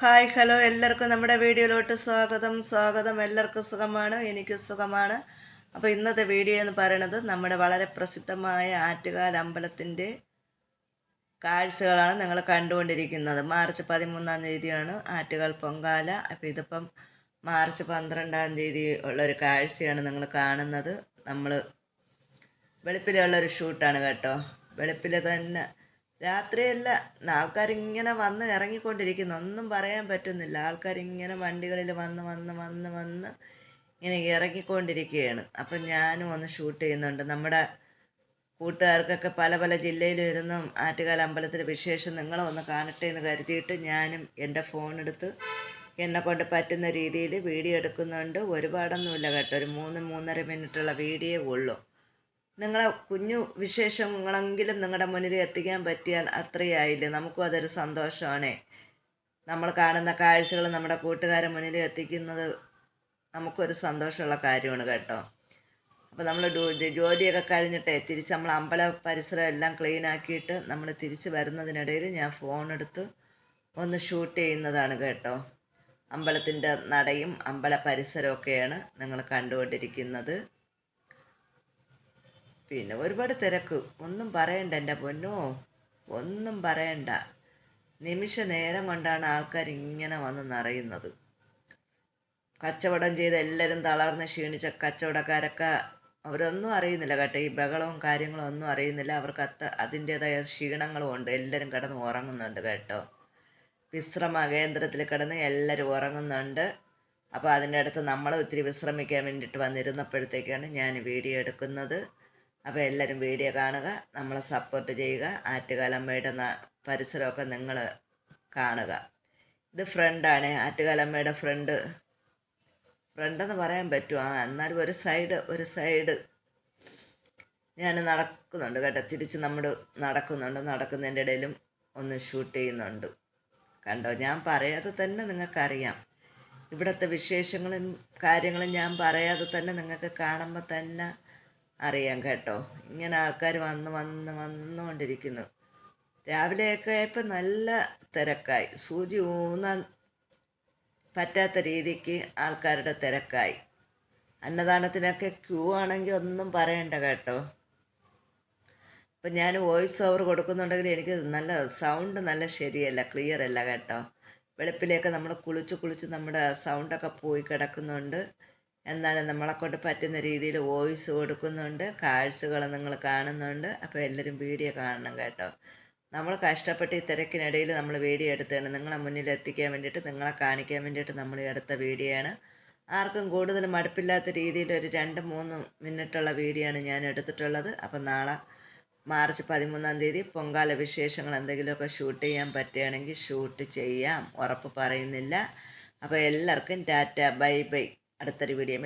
Hi hello എല്ലാവർക്കും നമ്മുടെ വീഡിയോയിലോട്ട് സ്വാഗതം. എല്ലാവർക്കും സുഖമാണ്, എനിക്ക് സുഖമാണ്. അപ്പോൾ ഇന്നത്തെ വീഡിയോ എന്ന് പറയുന്നത് നമ്മുടെ വളരെ പ്രസിദ്ധമായ ആറ്റുകാൽ അമ്പലത്തിൻ്റെ കാഴ്ചകളാണ് നിങ്ങൾ കണ്ടുകൊണ്ടിരിക്കുന്നത്. മാർച്ച് 13-ാം തീയതിയാണ് ആറ്റുകാൽ പൊങ്കാല. അപ്പോൾ ഇതിപ്പം മാർച്ച് 12-ാം തീയതി ഉള്ളൊരു കാഴ്ചയാണ് നിങ്ങൾ കാണുന്നത്. നമ്മൾ വെളുപ്പിലുള്ളൊരു ഷൂട്ടാണ് കേട്ടോ. വെളുപ്പിൽ തന്നെ, രാത്രിയല്ല, ആൾക്കാരിങ്ങനെ വന്ന് ഇറങ്ങിക്കൊണ്ടിരിക്കുന്നു. ഒന്നും പറയാൻ പറ്റുന്നില്ല. ആൾക്കാരിങ്ങനെ വണ്ടികളിൽ വന്ന് വന്ന് വന്ന് വന്ന് ഇങ്ങനെ ഇറങ്ങിക്കൊണ്ടിരിക്കുകയാണ്. അപ്പം ഞാനും ഒന്ന് ഷൂട്ട് ചെയ്യുന്നുണ്ട്. നമ്മുടെ കൂട്ടുകാർക്കൊക്കെ പല പല ജില്ലയിൽ ഇരുന്നും ആറ്റുകാൽ അമ്പലത്തിലെ വിശേഷം നിങ്ങളെ ഒന്ന് കാണട്ടെ എന്ന് കരുതിയിട്ട് ഞാനും എൻ്റെ ഫോണെടുത്ത് എന്നെക്കൊണ്ട് പറ്റുന്ന രീതിയിൽ വീഡിയോ എടുക്കുന്നുണ്ട്. ഒരുപാടൊന്നുമില്ല കേട്ടോ, ഒരു 3-3.5 മിനിറ്റുള്ള വീഡിയോ ഉള്ളൂ. നിങ്ങളെ കുഞ്ഞു വിശേഷങ്ങളെങ്കിലും നിങ്ങളുടെ മുന്നിൽ എത്തിക്കാൻ പറ്റിയാൽ അത്രയായില്ലേ, നമുക്കും അതൊരു സന്തോഷമാണ്. നമ്മൾ കാണുന്ന കാഴ്ചകൾ നമ്മുടെ കൂട്ടുകാരെ മുന്നിൽ എത്തിക്കുന്നത് നമുക്കൊരു സന്തോഷമുള്ള കാര്യമാണ് കേട്ടോ. അപ്പോൾ നമ്മൾ ജോലിയൊക്കെ കഴിഞ്ഞിട്ടേ തിരിച്ച് നമ്മൾ അമ്പല പരിസരം എല്ലാം ക്ലീൻ ആക്കിയിട്ട് നമ്മൾ തിരിച്ച് വരുന്നതിനിടയിൽ ഞാൻ ഫോണെടുത്ത് ഒന്ന് ഷൂട്ട് ചെയ്യുന്നതാണ് കേട്ടോ. അമ്പലത്തിൻ്റെ നടയും അമ്പല പരിസരമൊക്കെയാണ് നിങ്ങൾ കണ്ടുകൊണ്ടിരിക്കുന്നത്. പിന്നെ ഒരുപാട് തിരക്ക്, ഒന്നും പറയണ്ട എൻ്റെ പൊന്നോ, ഒന്നും പറയണ്ട. നിമിഷ നേരം കൊണ്ടാണ് ആൾക്കാർ ഇങ്ങനെ വന്ന് നിറയുന്നത്. കച്ചവടം ചെയ്ത് എല്ലാവരും തളർന്ന് ക്ഷീണിച്ച കച്ചവടക്കാരൊക്കെ അവരൊന്നും അറിയുന്നില്ല കേട്ടോ. ഈ ബഹളവും കാര്യങ്ങളും ഒന്നും അറിയുന്നില്ല. അവർക്ക് അതിൻ്റേതായ ക്ഷീണങ്ങളും ഉണ്ട്. എല്ലാവരും കിടന്ന് ഉറങ്ങുന്നുണ്ട് കേട്ടോ. വിശ്രമ കേന്ദ്രത്തിൽ കിടന്ന് എല്ലാവരും ഉറങ്ങുന്നുണ്ട്. അപ്പോൾ അതിൻ്റെ അടുത്ത് നമ്മൾ ഒത്തിരി വിശ്രമിക്കാൻ വേണ്ടിയിട്ട് വന്നിരുന്നപ്പോഴത്തേക്കാണ് ഞാൻ വീഡിയോ എടുക്കുന്നത്. അപ്പോൾ എല്ലാവരും വീഡിയോ കാണുക, നമ്മളെ സപ്പോർട്ട് ചെയ്യുക. ആറ്റുകാലമ്മയുടെ പരിസരമൊക്കെ നിങ്ങൾ കാണുക. ഇത് ഫ്രണ്ടാണ്, ആറ്റുകാലമ്മയുടെ ഫ്രണ്ടെന്ന് പറയാൻ പറ്റുമോ? എന്നാലും ഒരു സൈഡ് ഞാൻ നടക്കുന്നുണ്ട് കേട്ടോ. തിരിച്ച് നമ്മൾ നടക്കുന്നതിൻ്റെ ഇടയിലും ഒന്ന് ഷൂട്ട് ചെയ്യുന്നുണ്ട്. കണ്ടോ, ഞാൻ പറയാതെ തന്നെ നിങ്ങൾക്കറിയാം. ഇവിടുത്തെ വിശേഷങ്ങളും കാര്യങ്ങളും ഞാൻ പറയാതെ തന്നെ നിങ്ങൾക്ക് കാണുമ്പോൾ തന്നെ അറിയാം കേട്ടോ. ഇങ്ങനെ ആൾക്കാർ വന്നുകൊണ്ടിരിക്കുന്നു. രാവിലെയൊക്കെ ആയപ്പോൾ നല്ല തിരക്കായി. സൂചി ഊന്നാൻ പറ്റാത്ത രീതിക്ക് ആൾക്കാരുടെ തിരക്കായി. അന്നദാനത്തിനൊക്കെ ക്യൂ ആണെങ്കിൽ ഒന്നും പറയണ്ട കേട്ടോ. ഇപ്പം ഞാൻ വോയിസ് ഓവർ കൊടുക്കുന്നുണ്ടെങ്കിൽ എനിക്ക് നല്ല സൗണ്ട് നല്ല ശരിയല്ല, ക്ലിയർ അല്ല കേട്ടോ. വെളുപ്പിലേക്ക് നമ്മൾ കുളിച്ച് നമ്മുടെ സൗണ്ടൊക്കെ പോയി കിടക്കുന്നുണ്ട്. എന്നാലും നമ്മളെക്കൊണ്ട് പറ്റുന്ന രീതിയിൽ വോയിസ് കൊടുക്കുന്നുണ്ട്. കാഴ്ചകൾ നിങ്ങൾ കാണുന്നുണ്ട്. അപ്പോൾ എല്ലാവരും വീഡിയോ കാണണം കേട്ടോ. നമ്മൾ കഷ്ടപ്പെട്ട് ഈ തിരക്കിനിടയിൽ നമ്മൾ വീഡിയോ എടുത്തതാണ് നിങ്ങളെ മുന്നിൽ എത്തിക്കാൻ വേണ്ടിയിട്ട്, നിങ്ങളെ കാണിക്കാൻ വേണ്ടിയിട്ട് നമ്മൾ എടുത്ത വീഡിയോ ആണ്. ആർക്കും കൂടുതൽ മടുപ്പില്ലാത്ത രീതിയിൽ ഒരു 2-3 മിനിറ്റുള്ള വീഡിയോ ആണ് ഞാൻ എടുത്തിട്ടുള്ളത്. അപ്പം നാളെ മാർച്ച് 13-ാം തീയതി പൊങ്കാല വിശേഷങ്ങൾ എന്തെങ്കിലുമൊക്കെ ഷൂട്ട് ചെയ്യാൻ പറ്റുകയാണെങ്കിൽ ഷൂട്ട് ചെയ്യാം, ഉറപ്പ് പറയുന്നില്ല. അപ്പോൾ എല്ലാവർക്കും ടാറ്റ, ബൈ ബൈ. അടുത്തൊരു വീഡിയോ